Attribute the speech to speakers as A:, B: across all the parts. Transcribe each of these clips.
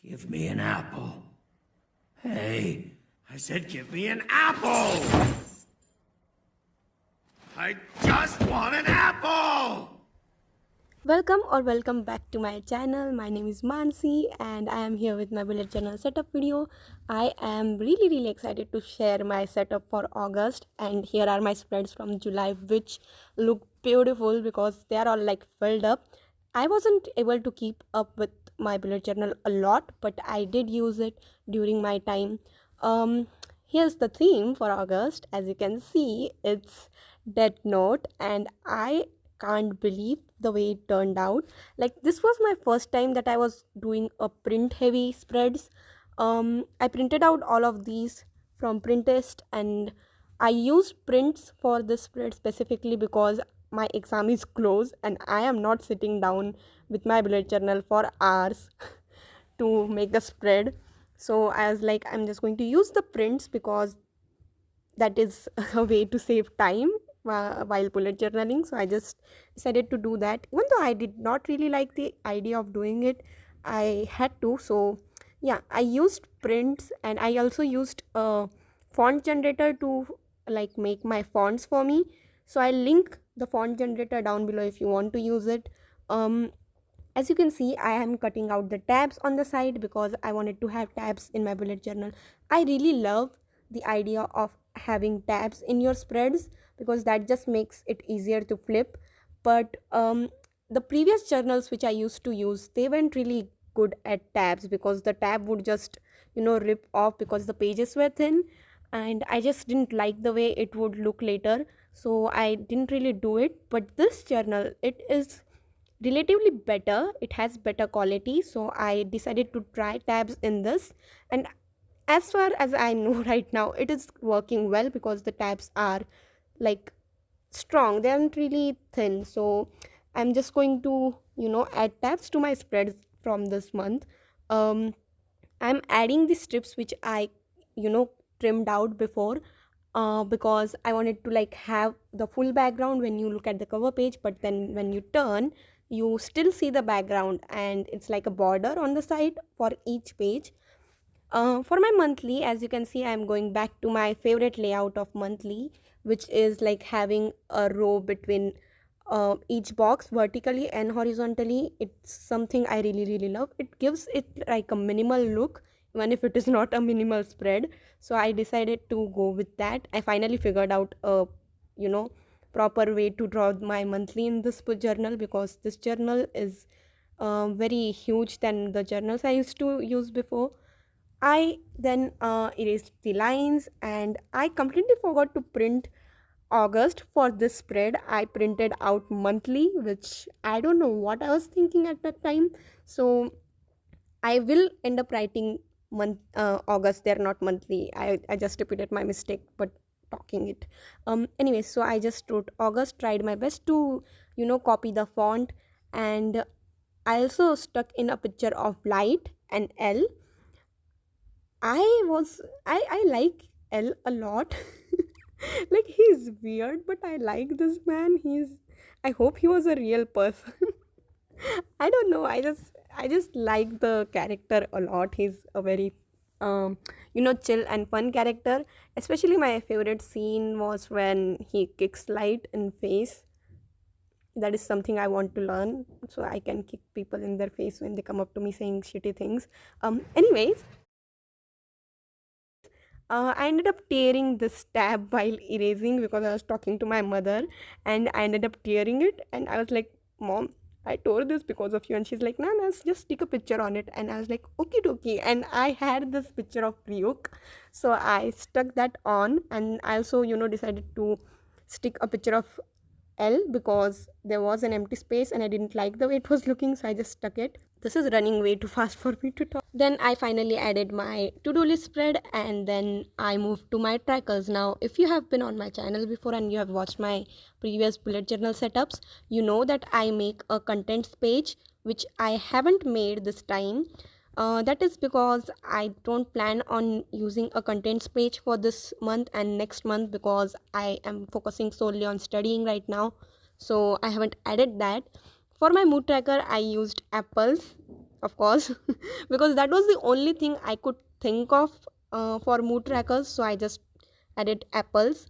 A: Give me an apple. Hey, I said give me an apple! I just want an apple!
B: Welcome back to my channel. My name is Mansi and I am here with my bullet journal setup video. I am really excited to share my setup for August, and here are my spreads from July which look beautiful because they are all like filled up. I wasn't able to keep up with my bullet journal a lot, but I did use it during my time. Here's the theme for August. As you can see, it's Death Note, and I can't believe the way it turned out. Like, this was my first time that I was doing a print heavy spreads. I printed out all of these from Printist, and I used prints for this spread specifically because my exam is close and I am not sitting down with my bullet journal for hours to make the spread. So I was like, I'm just going to use the prints because that is a way to save time while bullet journaling. So I just decided to do that, even though I did not really like the idea of doing it. I had to. So yeah, I used prints, and I also used a font generator to like make my fonts for me. So I'll link the font generator down below if you want to use it. As you can see, I am cutting out the tabs on the side because I wanted to have tabs in my bullet journal. I really love the idea of having tabs in your spreads because that just makes it easier to flip. But the previous journals which I used to use, they weren't really good at tabs because the tab would just rip off because the pages were thin, and I just didn't like the way it would look later, so I didn't really do it. But this journal, it is relatively better, it has better quality, so I decided to try tabs in this. And as far as I know right now, it is working well because the tabs are like strong, they aren't really thin. So I'm just going to add tabs to my spreads from this month. I'm adding the strips which I trimmed out before, because I wanted to like have the full background when you look at the cover page, but then when you turn, you still see the background and it's like a border on the side for each page. For my monthly, as you can see, I'm going back to my favorite layout of monthly, which is like having a row between each box vertically and horizontally. It's something I really love. It gives it like a minimal look, even if it is not a minimal spread. So I decided to go with that. I finally figured out a you know proper way to draw my monthly in this journal, because this journal is very huge than the journals I used to use before. I then erased the lines, and I completely forgot to print August for this spread. I printed out monthly, which I don't know what I was thinking at that time. So I will end up writing month August there, not monthly. I just repeated my mistake, but talking it. Anyway, so I just wrote August, tried my best to copy the font, and I also stuck in a picture of light and L. I like L a lot. Like, he's weird, but I like this man. I hope he was a real person. I don't know. I just like the character a lot. He's a very chill and fun character. Especially my favorite scene was when he kicks Light in face. That is something I want to learn so I can kick people in their face when they come up to me saying shitty things. Anyways, I ended up tearing this tab while erasing because I was talking to my mother, and I ended up tearing it. And I was like, Mom, I tore this because of you. And she's like, No, no, just stick a picture on it. And I was like, Okay, dokie. And I had this picture of Ryuk, so I stuck that on. And I also, decided to stick a picture of L because there was an empty space and I didn't like the way it was looking, so I just stuck it. This is running way too fast for me to talk. Then I finally added my to-do list spread, and then I moved to my trackers. Now, if you have been on my channel before and you have watched my previous bullet journal setups, you know that I make a contents page, which I haven't made this time. That is because I don't plan on using a contents page for this month and next month because I am focusing solely on studying right now. So I haven't added that. For my mood tracker, I used apples. of course, because that was the only thing I could think of for mood trackers. So I just added apples.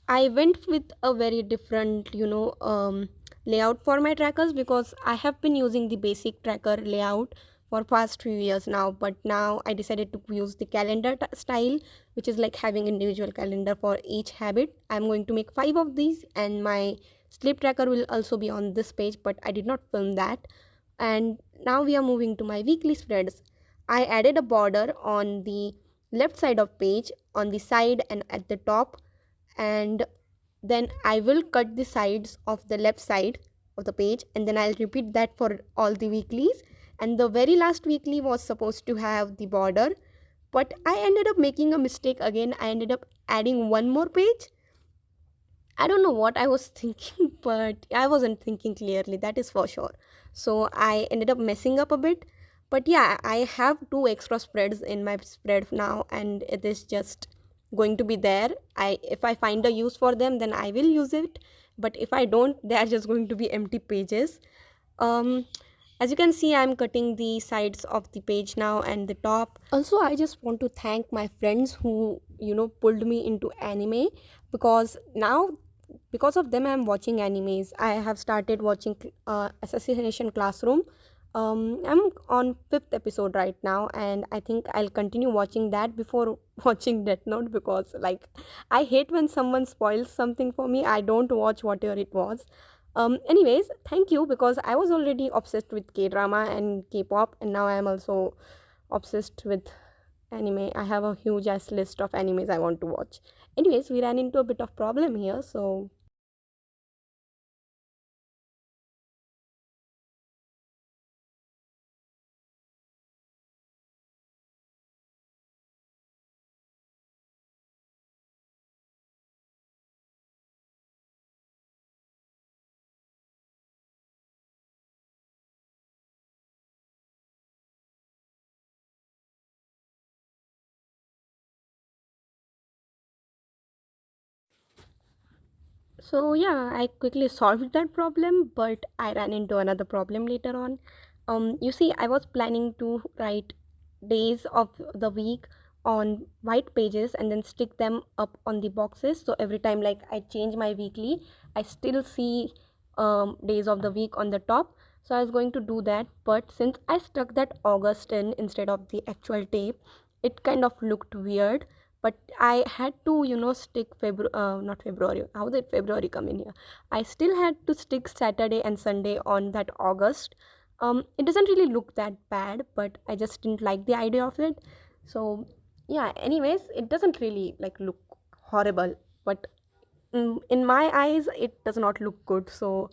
B: I went with a very different, layout for my trackers because I have been using the basic tracker layout for past few years now. But now I decided to use the calendar style, which is like having individual calendar for each habit. I'm going to make 5 of these, and my sleep tracker will also be on this page. But I did not film that. And now we are moving to my weekly spreads. I added a border on the left side of page, on the side and at the top, and then I will cut the sides of the left side of the page, and then I'll repeat that for all the weeklies. And the very last weekly was supposed to have the border, but I ended up making a mistake again. I ended up adding one more page. I don't know what I was thinking, but I wasn't thinking clearly, that is for sure. So I ended up messing up a bit. But yeah, I have 2 extra spreads in my spread now, and it is just going to be there. If I find a use for them, then I will use it. But if I don't, they are just going to be empty pages. Um, as you can see, I'm cutting the sides of the page now and the top. Also, I just want to thank my friends who, pulled me into anime, because now, because of them, I'm watching animes. I have started watching Assassination Classroom. I'm on 5th episode right now, and I think I'll continue watching that before watching Death Note, because like I hate when someone spoils something for me. I don't watch whatever it was. Anyways, thank you, because I was already obsessed with K-drama and K-pop, and now I am also obsessed with anime. I have a huge ass list of animes I want to watch. Anyways, we ran into a bit of problem here, so yeah, I quickly solved that problem, but I ran into another problem later on. You see, I was planning to write days of the week on white pages and then stick them up on the boxes. So every time like I change my weekly, I still see days of the week on the top. So I was going to do that, but since I stuck that August in instead of the actual tape, it kind of looked weird. But I had to, stick February, not February. How did February come in here? I still had to stick Saturday and Sunday on that August. It doesn't really look that bad, but I just didn't like the idea of it. So yeah. Anyways, it doesn't really like look horrible, but in my eyes, it does not look good. So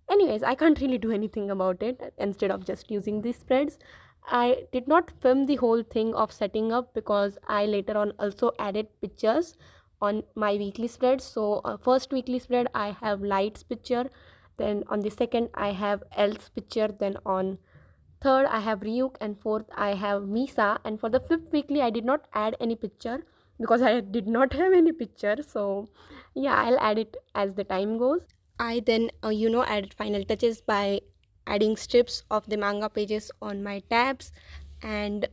B: anyways, I can't really do anything about it instead of just using these spreads. I did not film the whole thing of setting up because I later on also added pictures on my weekly spread. So first weekly spread I have Light's picture, then on the second I have Elle's picture, then on third I have Ryuk, and fourth I have Misa. And for the fifth weekly I did not add any picture because I did not have any picture. So yeah, I'll add it as the time goes. I then, added final touches by adding strips of the manga pages on my tabs, and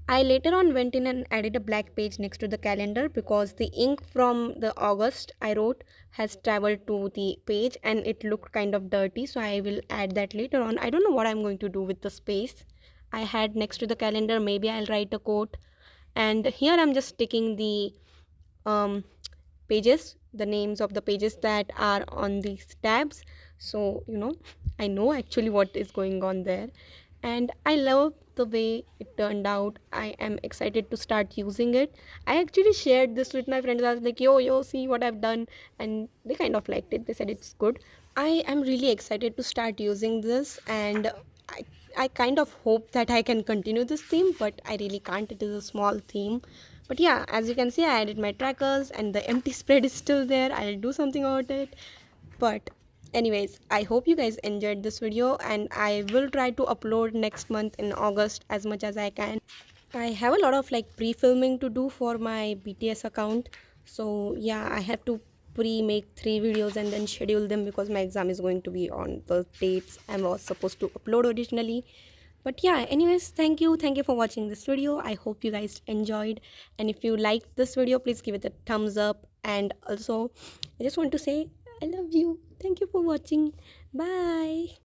B: I later on went in and added a black page next to the calendar because the ink from the August I wrote has traveled to the page and it looked kind of dirty, so I will add that later on. I don't know what I'm going to do with the space I had next to the calendar. Maybe I'll write a quote, and here I'm just sticking the um, pages, the names of the pages that are on these tabs. So I know actually what is going on there, and I love the way it turned out. I am excited to start using it. I actually shared this with my friends. I was like, yo, see what I've done, and they kind of liked it. They said it's good. I am really excited to start using this, and i I kind of hope that I can continue this theme, but I really can't. It is a small theme. But yeah, as you can see, I added my trackers and the empty spread is still there. I'll do something about it. But anyways, I hope you guys enjoyed this video, and I will try to upload next month in August as much as I can. I have a lot of like pre-filming to do for my BTS account. So yeah, I have to pre-make 3 videos and then schedule them because my exam is going to be on the dates I was supposed to upload originally. But yeah, anyways, thank you for watching this video. I hope you guys enjoyed, and if you liked this video, please give it a thumbs up. And also, I just want to say I love you. Thank you for watching. Bye.